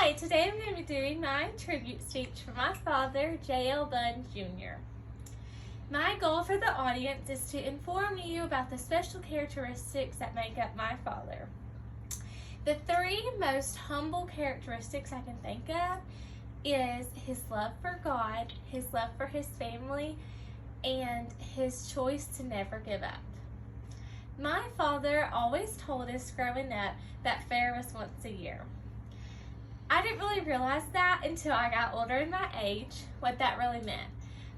Hi, today I'm going to be doing my tribute speech for my father, J.L. Bunn, Jr. My goal for the audience is to inform you about the special characteristics that make up my father. The three most humble characteristics I can think of is his love for God, his love for his family, and his choice to never give up. My father always told us growing up that fair was once a year. I didn't really realize that until I got older in my age, what that really meant.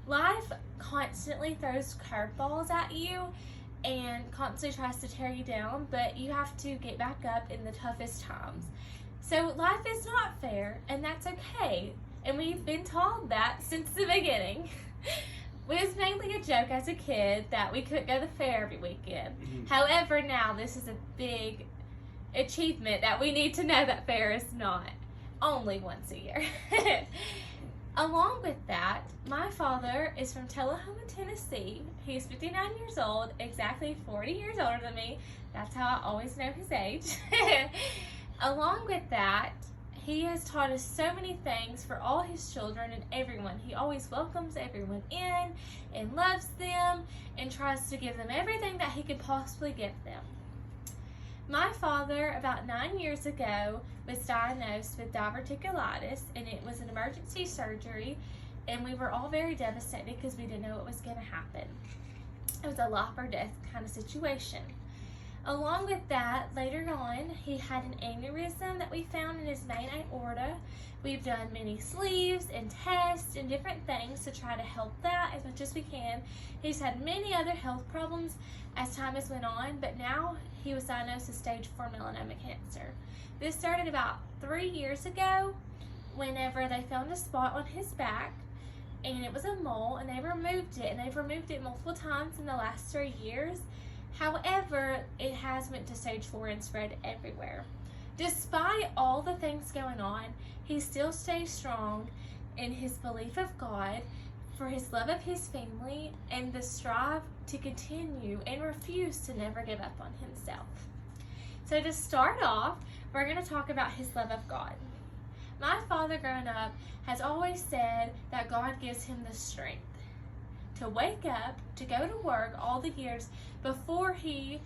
Life constantly throws curveballs at you and constantly tries to tear you down, but you have to get back up in the toughest times. So life is not fair, and that's okay. And we've been told that since the beginning. It was mainly a joke as a kid that we couldn't go to the fair every weekend. However, now this is a big achievement that we need to know that fair is not only once a year. Along with that, my father is from Tullahoma, Tennessee. He's 59 years old, exactly 40 years older than me. That's how I always know his age. Along with that, he has taught us so many things for all his children and everyone. He always welcomes everyone in and loves them and tries to give them everything that he could possibly give them. My father, about 9 years ago, was diagnosed with diverticulitis, and it was an emergency surgery, and we were all very devastated because we didn't know what was going to happen. It was a life or death kind of situation. Along with that, later on, he had an aneurysm that we found in his main aorta. We've done many sleeves and tests and different things to try to help that as much as we can. He's had many other health problems as time has went on, but now he was diagnosed with stage 4 melanoma cancer. This started about 3 years ago whenever they found a spot on his back, and it was a mole, and they removed it, and they've removed it multiple times in the last 3 years. However, it has went to stage 4 and spread everywhere. Despite all the things going on, he still stays strong in his belief of God, for his love of his family, and the strive to continue and refuse to never give up on himself. So to start off, we're going to talk about his love of God. My father growing up has always said that God gives him the strength to wake up, to go to work all the years before he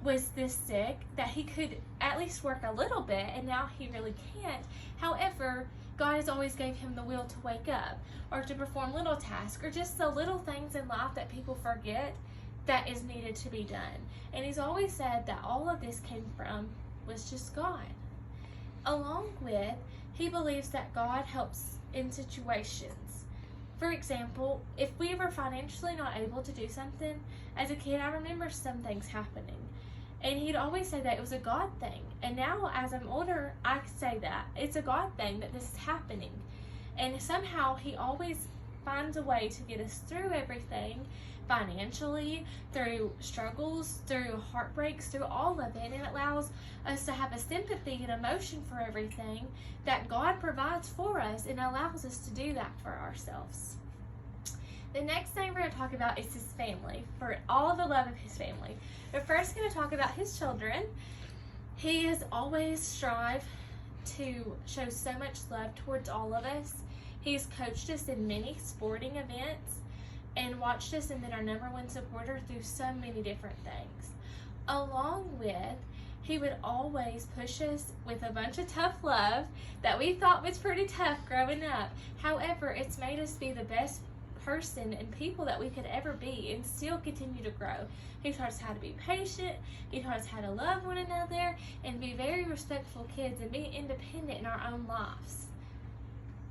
was this sick, that he could at least work a little bit, and now he really can't. However, God has always gave him the will to wake up or to perform little tasks or just the little things in life that people forget that is needed to be done. And he's always said that all of this came from was just God. Along with, he believes that God helps in situations. For example, if we were financially not able to do something, as a kid, I remember some things happening. And he'd always say that it was a God thing. And now, as I'm older, I say that it's a God thing that this is happening. And somehow, he always finds a way to get us through everything, financially, through struggles, through heartbreaks, through all of it. And it allows us to have a sympathy and emotion for everything that God provides for us, and allows us to do that for ourselves. The next thing we're going to talk about is his family, for all of the love of his family. We're first going to talk about his children. He has always strived to show so much love towards all of us. He's coached us in many sporting events and watched us and been our #1 supporter through so many different things. Along with, he would always push us with a bunch of tough love that we thought was pretty tough growing up. However, it's made us be the best person and people that we could ever be and still continue to grow. He taught us how to be patient. He taught us how to love one another and be very respectful kids and be independent in our own lives.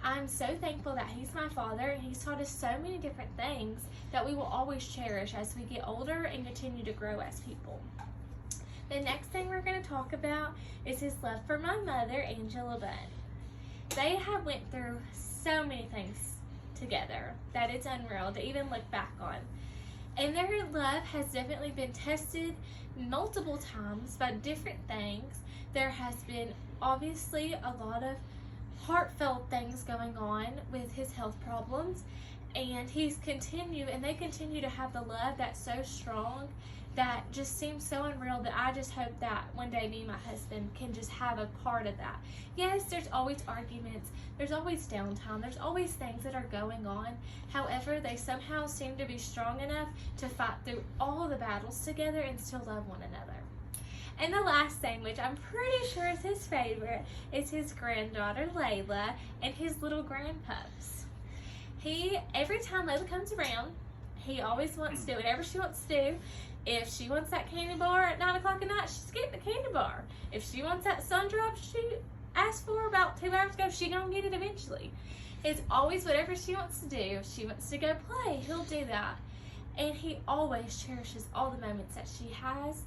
I'm so thankful that he's my father, and he's taught us so many different things that we will always cherish as we get older and continue to grow as people. The next thing we're going to talk about is his love for my mother, Angela Bunn. They have went through so many things together that it's unreal to even look back on. And their love has definitely been tested multiple times by different things. There has been obviously a lot of heartfelt things going on with his health problems, and they continue to have the love that's so strong that just seems so unreal that I just hope that one day me and my husband can just have a part of that. Yes, there's always arguments, there's always downtime, there's always things that are going on. However, they somehow seem to be strong enough to fight through all the battles together and still love one another. And the last thing, which I'm pretty sure is his favorite, is his granddaughter Layla and his little grandpups. Every time Layla comes around, he always wants to do whatever she wants to do. If she wants that candy bar at 9 o'clock at night, she's getting the candy bar. If she wants that sun drop she asked for about 2 hours ago, she's gonna get it eventually. It's always whatever she wants to do. If she wants to go play, he'll do that. And he always cherishes all the moments that she has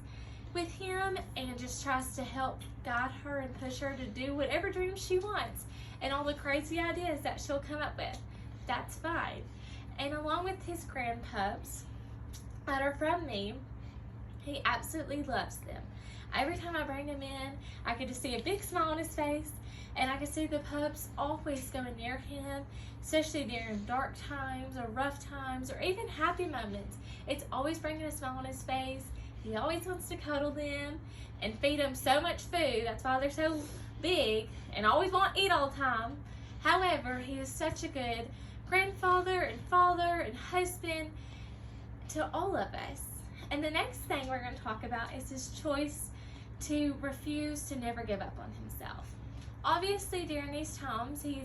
with him and just tries to help guide her and push her to do whatever dreams she wants and all the crazy ideas that she'll come up with. That's fine. And along with his grandpups that are from me, he absolutely loves them. Every time I bring him in, I can just see a big smile on his face, and I can see the pups always going near him, especially during dark times or rough times or even happy moments. It's always bringing a smile on his face. He always wants to cuddle them and feed them so much food. That's why they're so big and always want to eat all the time. However, he is such a good grandfather and father and husband to all of us. And the next thing we're going to talk about is his choice to refuse to never give up on himself. Obviously, during these times, he's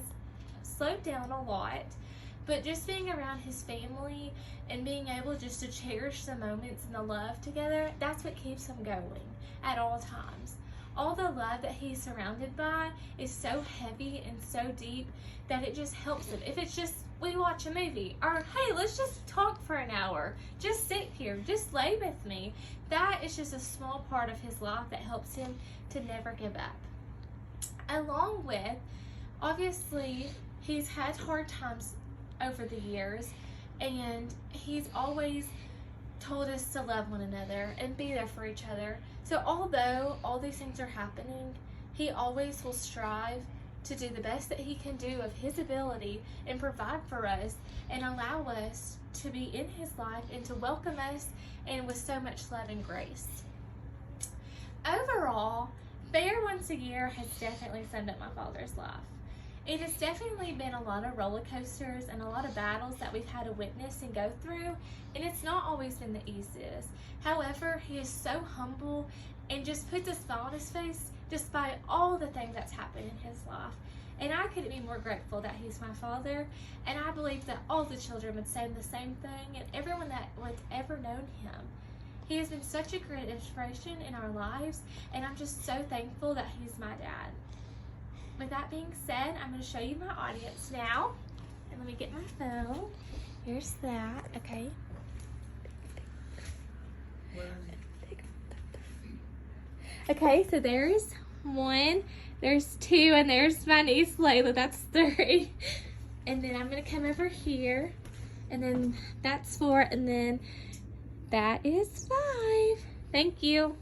slowed down a lot, but just being around his family and being able just to cherish the moments and the love together, that's what keeps him going at all times. All the love that he's surrounded by is so heavy and so deep that it just helps him. If it's just we watch a movie, or hey, let's just talk for an hour, just sit here, just lay with me, that is just a small part of his life that helps him to never give up. Along with, obviously, he's had hard times over the years, and he's always told us to love one another and be there for each other. So although all these things are happening, he always will strive to do the best that he can do of his ability and provide for us and allow us to be in his life and to welcome us and with so much love and grace. Overall, Bear Once a Year has definitely summed up my father's life. It has definitely been a lot of roller coasters and a lot of battles that we've had to witness and go through, and it's not always been the easiest. However, he is so humble and just puts a smile on his face despite all the things that's happened in his life. And I couldn't be more grateful that he's my father, and I believe that all the children would say the same thing, and everyone that would ever known him. He has been such a great inspiration in our lives, and I'm just so thankful that he's my dad. With that being said, I'm going to show you my audience now. And let me get my phone. Here's that. Okay. Okay, so there's 1, there's 2, and there's my niece Layla. That's 3. And then I'm going to come over here. And then that's 4. And then that is 5. Thank you.